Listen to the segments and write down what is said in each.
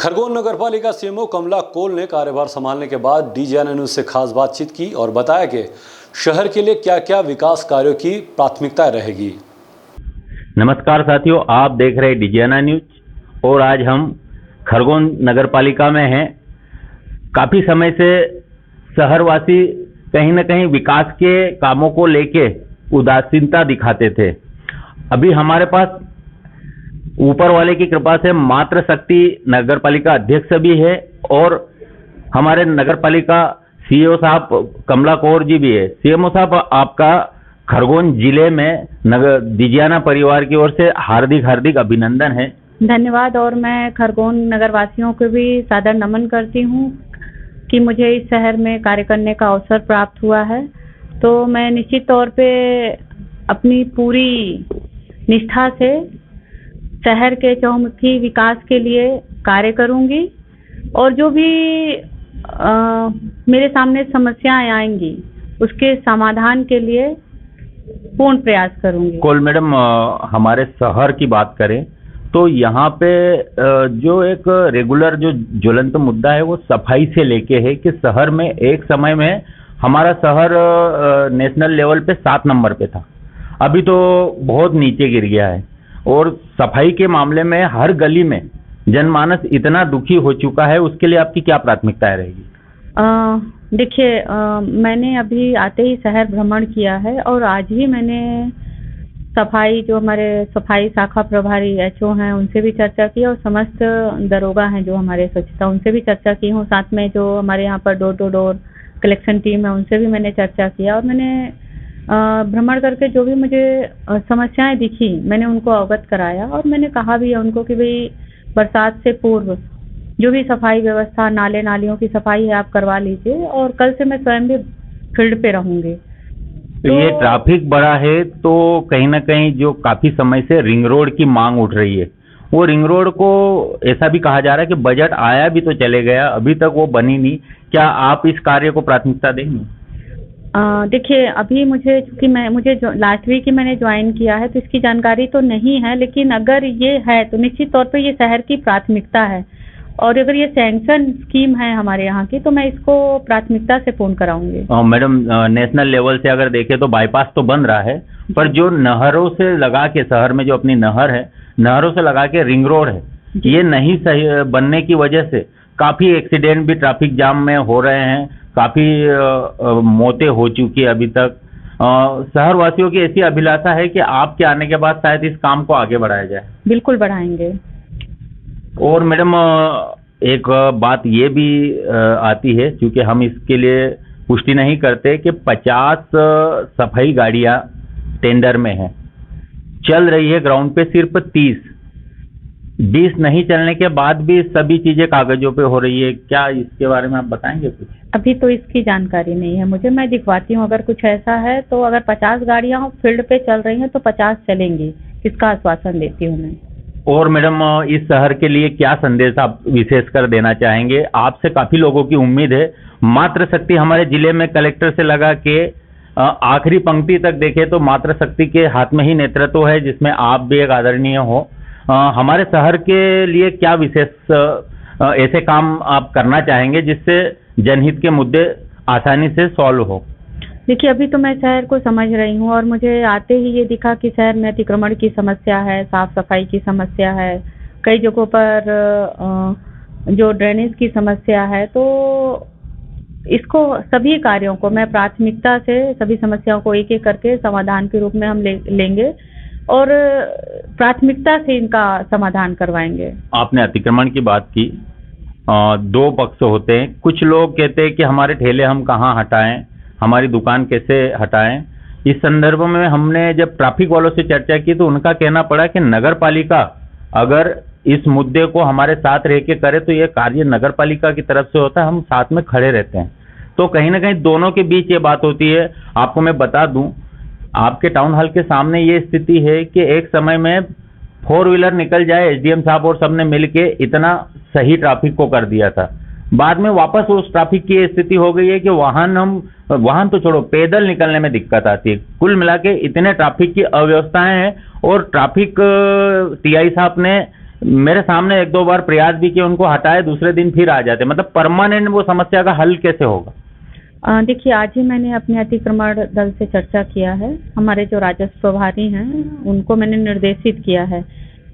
खरगोन नगरपालिका सीएमओ कमला कोल ने कार्यभार संभालने के बाद डीजीएनए न्यूज से खास बातचीत की और बताया कि शहर के लिए क्या क्या विकास कार्यों की प्राथमिकता रहेगी। नमस्कार साथियों, आप देख रहे हैं डीजीएनए न्यूज और आज हम खरगोन नगरपालिका में हैं। काफी समय से शहरवासी कहीं न कहीं विकास के कामों को लेके उदासीनता दिखाते थे। अभी हमारे पास ऊपर वाले की कृपा से मातृ शक्ति नगरपालिका अध्यक्ष भी है और हमारे नगरपालिका सीईओ साहब कमला कौर जी भी है। सीएमओ साहब, आपका खरगोन जिले में डीजीएनए परिवार की ओर से हार्दिक हार्दिक अभिनंदन है। धन्यवाद। और मैं खरगोन नगरवासियों को भी सादर नमन करती हूँ कि मुझे इस शहर में कार्य करने का अवसर प्राप्त हुआ है। तो मैं निश्चित तौर पे अपनी पूरी निष्ठा से शहर के चहुमुखी विकास के लिए कार्य करूंगी और जो भी मेरे सामने समस्याएं आएंगी उसके समाधान के लिए पूर्ण प्रयास करूंगी। कोल मैडम, हमारे शहर की बात करें तो यहाँ पे जो एक रेगुलर जो ज्वलंत मुद्दा है वो सफाई से लेके है कि शहर में एक समय में हमारा शहर नेशनल लेवल पे 7 नंबर पे था, अभी तो बहुत नीचे गिर गया है और सफाई के मामले में हर गली में जनमानस इतना दुखी हो चुका है। उसके लिए आपकी क्या प्राथमिकताएं रहेगी? देखिए, मैंने अभी आते ही शहर भ्रमण किया है और आज ही मैंने सफाई जो हमारे सफाई शाखा प्रभारी एचओ हैं उनसे भी चर्चा की और समस्त दरोगा हैं जो हमारे स्वच्छता उनसे भी चर्चा की हूँ। साथ में जो हमारे यहाँ पर door to door collection team है उनसे भी मैंने चर्चा किया और मैंने भ्रमण करके जो भी मुझे समस्याएं दिखी मैंने उनको अवगत कराया और मैंने कहा भी है उनको कि भाई बरसात से पूर्व जो भी सफाई व्यवस्था नाले नालियों की सफाई है आप करवा लीजिए और कल से मैं स्वयं भी फील्ड पे रहूंगी। तो ये ट्रैफिक बढ़ा है तो कहीं ना कहीं जो काफी समय से रिंग रोड की मांग उठ रही है, वो रिंग रोड को ऐसा भी कहा जा रहा है कि बजट आया भी तो चले गया, अभी तक वो बनी नहीं। क्या आप इस कार्य को प्राथमिकता देंगे? देखिए, अभी चूंकि मुझे लास्ट वीक ही मैंने ज्वाइन किया है तो इसकी जानकारी तो नहीं है, लेकिन अगर ये है तो निश्चित तौर पे ये शहर की प्राथमिकता है और अगर ये सैंक्शन स्कीम है हमारे यहाँ की तो मैं इसको प्राथमिकता से पूर्ण कराऊंगी। मैडम, नेशनल लेवल से अगर देखें तो बाईपास तो बन रहा है, पर जो नहरों से लगा के शहर में जो अपनी नहर है, नहरों से लगा के रिंग रोड है, ये नहीं सही बनने की वजह से काफी एक्सीडेंट भी ट्रैफिक जाम में हो रहे हैं, काफी मौतें हो चुकी है अभी तक। शहर वासियों की ऐसी अभिलाषा है कि आपके आने के बाद शायद इस काम को आगे बढ़ाया जाए। बिल्कुल बढ़ाएंगे। और मैडम, एक बात ये भी आती है, क्योंकि हम इसके लिए पुष्टि नहीं करते कि 50 सफाई गाड़ियां टेंडर में है, चल रही है ग्राउंड पे सिर्फ 20 नहीं चलने के बाद भी सभी चीजें कागजों पे हो रही है। क्या इसके बारे में आप बताएंगे कुछ? अभी तो इसकी जानकारी नहीं है मुझे, मैं दिखवाती हूँ अगर कुछ ऐसा है तो। अगर 50 गाड़ियां फील्ड पे चल रही हैं तो 50 चलेंगी, इसका आश्वासन देती हूँ मैं। और मैडम, इस शहर के लिए क्या संदेश आप विशेष कर देना चाहेंगे? आपसे काफी लोगों की उम्मीद है। मातृ शक्ति हमारे जिले में कलेक्टर से लगा के आखिरी पंक्ति तक देखे तो मातृ शक्ति के हाथ में ही नेतृत्व है, जिसमें आप भी एक आदरणीय हो। हमारे शहर के लिए क्या विशेष ऐसे काम आप करना चाहेंगे जिससे जनहित के मुद्दे आसानी से सॉल्व हो? देखिए, अभी तो मैं शहर को समझ रही हूँ और मुझे आते ही ये दिखा कि शहर में अतिक्रमण की समस्या है, साफ सफाई की समस्या है, कई जगहों पर जो ड्रेनेज की समस्या है। तो इसको सभी कार्यों को मैं प्राथमिकता से सभी समस्याओं को एक एक करके समाधान के रूप में हम लेंगे और प्राथमिकता से इनका समाधान करवाएंगे। आपने अतिक्रमण की बात की, 2 पक्ष होते हैं। कुछ लोग कहते हैं कि हमारे ठेले हम कहाँ हटाएं, हमारी दुकान कैसे हटाएं। इस संदर्भ में हमने जब ट्रैफिक वालों से चर्चा की तो उनका कहना पड़ा कि नगर पालिका अगर इस मुद्दे को हमारे साथ रह के करे तो ये कार्य नगर पालिका की तरफ से होता है, हम साथ में खड़े रहते हैं। तो कहीं ना कहीं दोनों के बीच ये बात होती है। आपको मैं बता दूं, आपके टाउन हॉल के सामने ये स्थिति है कि एक समय में 4 व्हीलर निकल जाए, एसडीएम साहब और सबने मिलके इतना सही ट्रैफिक को कर दिया था। बाद में वापस उस ट्रैफिक की स्थिति हो गई है कि वाहन तो छोड़ो, पैदल निकलने में दिक्कत आती है। कुल मिला के इतने ट्रैफिक की अव्यवस्थाएं हैं और ट्रैफिक टीआई साहब ने मेरे सामने एक दो बार प्रयास भी किए, उनको हटाए, दूसरे दिन फिर आ जाते। मतलब परमानेंट वो समस्या का हल कैसे होगा? देखिए, आज ही मैंने अपने अतिक्रमण दल से चर्चा किया है। हमारे जो राजस्व प्रभारी हैं उनको मैंने निर्देशित किया है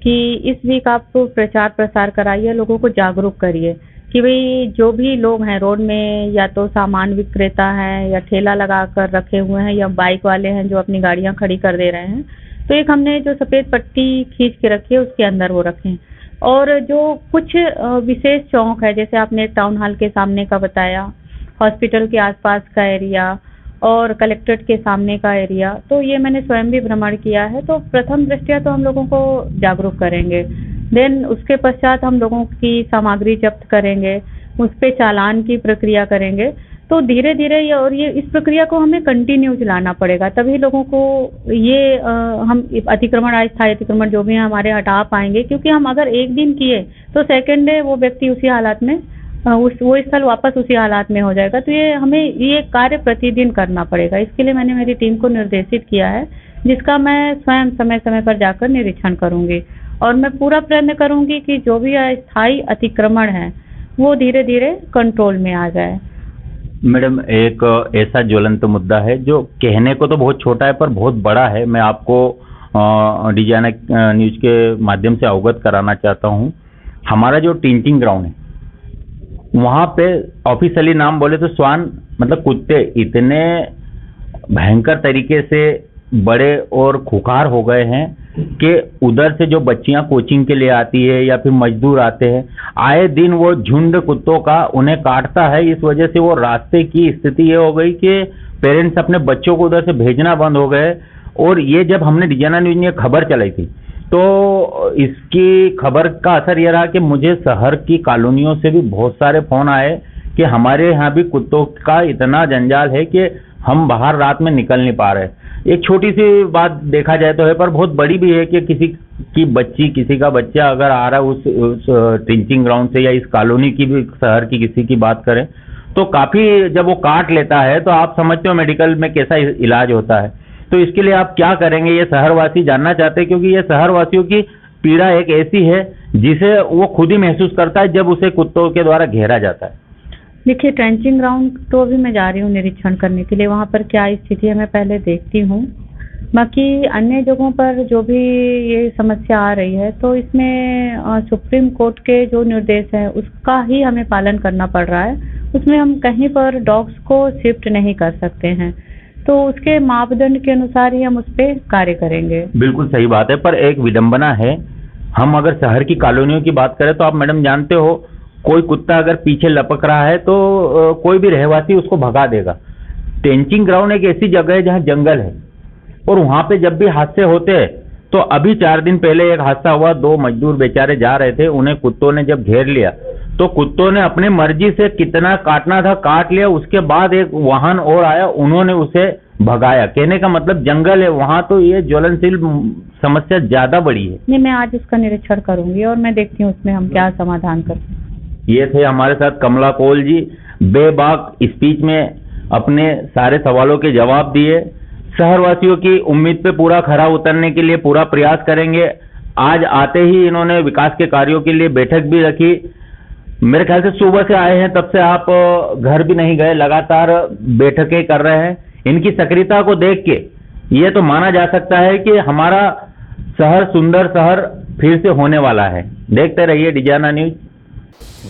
कि इस वीक आप प्रचार प्रसार कराइए, लोगों को जागरूक करिए कि भाई जो भी लोग हैं रोड में, या तो सामान विक्रेता हैं या ठेला लगा कर रखे हुए हैं या बाइक वाले हैं जो अपनी गाड़ियां खड़ी कर दे रहे हैं, तो एक हमने जो सफ़ेद पट्टी खींच के रखी है उसके अंदर वो रखें। और जो कुछ विशेष चौक है, जैसे आपने टाउन हॉल के सामने का बताया, हॉस्पिटल के आसपास का एरिया और कलेक्ट्रेट के सामने का एरिया, तो ये मैंने स्वयं भी भ्रमण किया है। तो प्रथम दृष्टया तो हम लोगों को जागरूक करेंगे, देन उसके पश्चात हम लोगों की सामग्री जब्त करेंगे, उस पर चालान की प्रक्रिया करेंगे। तो धीरे धीरे ये इस प्रक्रिया को हमें कंटिन्यू चलाना पड़ेगा, तभी लोगों को ये हम अतिक्रमण, अस्थायी अतिक्रमण जो भी है हमारे हटा पाएंगे। क्योंकि हम अगर एक दिन किए तो सेकेंड डे वो व्यक्ति उसी हालात में, वो स्थल वापस उसी हालात में हो जाएगा। तो ये हमें ये कार्य प्रतिदिन करना पड़ेगा। इसके लिए मैंने मेरी टीम को निर्देशित किया है, जिसका मैं स्वयं समय समय पर जाकर निरीक्षण करूंगी। और मैं पूरा प्रयत्न करूंगी कि जो भी अस्थायी अतिक्रमण है वो धीरे धीरे कंट्रोल में आ जाए। मैडम, एक ऐसा ज्वलंत मुद्दा है जो कहने को तो बहुत छोटा है पर बहुत बड़ा है। मैं आपको डीजीएनए न्यूज के माध्यम से अवगत कराना चाहता हूँ। हमारा जो टिंचिंग ग्राउंड है वहाँ पे ऑफिशियली नाम बोले तो स्वान मतलब कुत्ते इतने भयंकर तरीके से बड़े और खुखार हो गए हैं कि उधर से जो बच्चियां कोचिंग के लिए आती है या फिर मजदूर आते हैं, आए दिन वो झुंड कुत्तों का उन्हें काटता है। इस वजह से वो रास्ते की स्थिति ये हो गई कि पेरेंट्स अपने बच्चों को उधर से भेजना बंद हो गए। और ये जब हमने डीजीएनए न्यूज में खबर चलाई थी तो इसकी खबर का असर ये रहा कि मुझे शहर की कॉलोनियों से भी बहुत सारे फोन आए कि हमारे यहाँ भी कुत्तों का इतना जंजाल है कि हम बाहर रात में निकल नहीं पा रहे। एक छोटी सी बात देखा जाए तो है, पर बहुत बड़ी भी है कि किसी की बच्ची, किसी का बच्चा अगर आ रहा है उस टिंचिंग ग्राउंड से या इस कॉलोनी की भी, शहर की किसी की बात करें तो काफ़ी जब वो काट लेता है तो आप समझते हो मेडिकल में कैसा इलाज होता है। तो इसके लिए आप क्या करेंगे, ये शहरवासी जानना चाहते हैं, क्योंकि ये शहरवासियों की पीड़ा एक ऐसी है जिसे वो खुद ही महसूस करता है जब उसे कुत्तों के द्वारा घेरा जाता है। देखिए, ट्रेंचिंग ग्राउंड तो अभी मैं जा रही हूँ निरीक्षण करने के लिए, वहाँ पर क्या स्थिति है मैं पहले देखती हूँ। बाकी अन्य जगहों पर जो भी ये समस्या आ रही है तो इसमें सुप्रीम कोर्ट के जो निर्देश हैं उसका ही हमें पालन करना पड़ रहा है। उसमें हम कहीं पर डॉग्स को शिफ्ट नहीं कर सकते हैं, तो उसके मापदंड के अनुसार ही हम उस पर कार्य करेंगे। बिल्कुल सही बात है, पर एक विडंबना है। हम अगर शहर की कॉलोनियों की बात करें तो आप मैडम जानते हो, कोई कुत्ता अगर पीछे लपक रहा है तो कोई भी रहवासी उसको भगा देगा। टेंचिंग ग्राउंड एक ऐसी जगह है जहाँ जंगल है और वहाँ पे जब भी हादसे होते हैं तो अभी 4 दिन पहले एक हादसा हुआ, 2 मजदूर बेचारे जा रहे थे, उन्हें कुत्तों ने जब घेर लिया तो कुत्तों ने अपने मर्जी से कितना काटना था काट लिया। उसके बाद एक वाहन और आया, उन्होंने उसे भगाया। कहने का मतलब जंगल है वहाँ, तो ये ज्वलनशील समस्या ज्यादा बड़ी है। नहीं, मैं आज उसका निरीक्षण करूंगी और मैं देखती हूँ उसमें हम क्या समाधान करते हैं। ये थे हमारे साथ कमला कौल जी, बेबाक स्पीच में अपने सारे सवालों के जवाब दिए। शहरवासियों की उम्मीद पे पूरा खरा उतरने के लिए पूरा प्रयास करेंगे। आज आते ही इन्होंने विकास के कार्यों के लिए बैठक भी रखी। मेरे ख्याल से सुबह से आए हैं तब से आप घर भी नहीं गए, लगातार बैठकें कर रहे हैं। इनकी सक्रियता को देख के ये तो माना जा सकता है कि हमारा शहर सुंदर शहर फिर से होने वाला है। देखते रहिए DGNA news.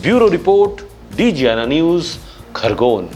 Bureau report, DGNA news, Khargone.